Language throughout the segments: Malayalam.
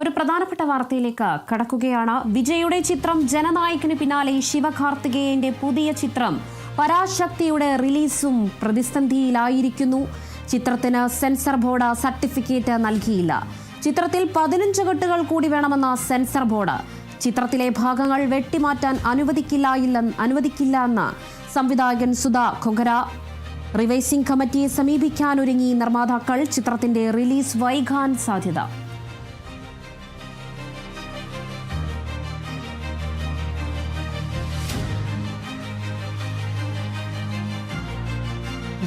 ഒരു പ്രധാനപ്പെട്ട വാർത്തയിലേക്ക് കടക്കുകയാണ്. വിജയുടെ ചിത്രം ജനനായകന് പിന്നാലെ ശിവകാർത്തികേയന്റെ പുതിയ ചിത്രം പരാശക്തിയുടെ റിലീസും പ്രതിസന്ധിയിലായിരിക്കുന്നു. ചിത്രത്തിന് സെൻസർ ബോർഡ് സർട്ടിഫിക്കറ്റ് നൽകിയില്ല. ചിത്രത്തിൽ 15 കട്ടുകൾ കൂടി വേണമെന്ന സെൻസർ ബോർഡ്. ചിത്രത്തിലെ ഭാഗങ്ങൾ വെട്ടിമാറ്റാൻ അനുവദിക്കില്ലെന്ന് സംവിധായകൻ സുധാ കൊങ്കര. റിവൈസിംഗ് കമ്മിറ്റിയെ സമീപിക്കാനൊരുങ്ങി നിർമ്മാതാക്കൾ. ചിത്രത്തിന്റെ റിലീസ് വൈകാൻ സാധ്യത.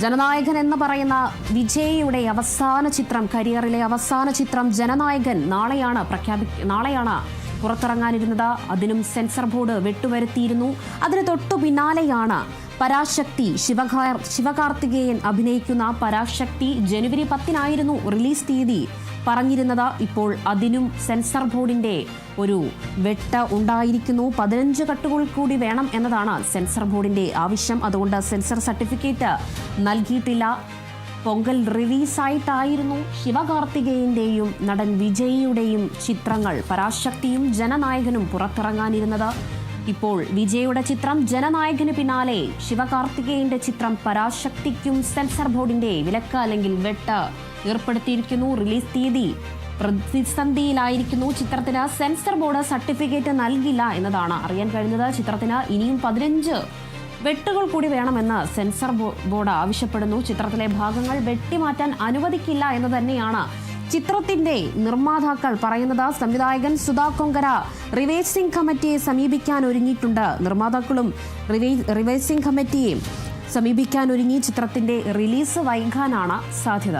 ജനനായകൻ എന്ന് പറയുന്ന വിജയുടെ അവസാന ചിത്രം, കരിയറിലെ അവസാന ചിത്രം ജനനായകൻ നാളെയാണ് പുറത്തിറങ്ങാനിരുന്നത്. അതിനും സെൻസർ ബോർഡ് വെട്ടുവരുത്തിയിരുന്നു. അതിന് തൊട്ടു പിന്നാലെയാണ് പരാശക്തി. ശിവകാർത്തികേയൻ അഭിനയിക്കുന്ന പരാശക്തി ജനുവരി 10 റിലീസ് തീയതി പറഞ്ഞിരുന്നത്. ഇപ്പോൾ അതിനും സെൻസർ ബോർഡിന്റെ ഒരു വെട്ട് ഉണ്ടായിരിക്കുന്നു. 15 കട്ടുകൾ കൂടി വേണം എന്നതാണ് സെൻസർ ബോർഡിന്റെ ആവശ്യം. അതുകൊണ്ട് സെൻസർ സർട്ടിഫിക്കറ്റ് നൽകിയിട്ടില്ല. പൊങ്കൽ റിലീസായിട്ടായിരുന്നു ശിവകാർത്തികേയന്റെയും നടൻ വിജയിയുടെയും ചിത്രങ്ങൾ പരാശക്തിയും ജനനായകനും പുറത്തിറങ്ങാനിരുന്നത്. ഇപ്പോൾ വിജയുടെ ചിത്രം ജനനായകന് പിന്നാലെ ശിവകാർത്തികേയന്റെ ചിത്രം പരാശക്തിക്കും സെൻസർ ബോർഡിന്റെ വിലക്ക് അല്ലെങ്കിൽ വെട്ട് ഏർപ്പെടുത്തിയിരിക്കുന്നു. റിലീസ് തീയതി പ്രതിസന്ധിയിലായിരിക്കുന്നു. ചിത്രത്തിന് സെൻസർ ബോർഡ് സർട്ടിഫിക്കറ്റ് നൽകില്ല എന്നതാണ് അറിയാൻ കഴിഞ്ഞത്. ചിത്രത്തിന് ഇനിയും 15 വെട്ടുകൾ കൂടി വേണമെന്ന് സെൻസർ ബോർഡ് ആവശ്യപ്പെടുന്നു. ചിത്രത്തിലെ ഭാഗങ്ങൾ വെട്ടിമാറ്റാൻ അനുവദിക്കില്ല എന്ന് തന്നെയാണ് ചിത്രത്തിന്റെ നിർമ്മാതാക്കൾ പറയുന്നത്. സംവിധായകൻ സുധാ കൊങ്കര റിവൈസിംഗ് കമ്മിറ്റിയെ സമീപിക്കാൻ ഒരുങ്ങിയിട്ടുണ്ട്. നിർമ്മാതാക്കളും റിവൈസിംഗ് കമ്മിറ്റിയെ സമീപിക്കാൻ ഒരുങ്ങി. ചിത്രത്തിന്റെ റിലീസ് വൈകാനാണ് സാധ്യത.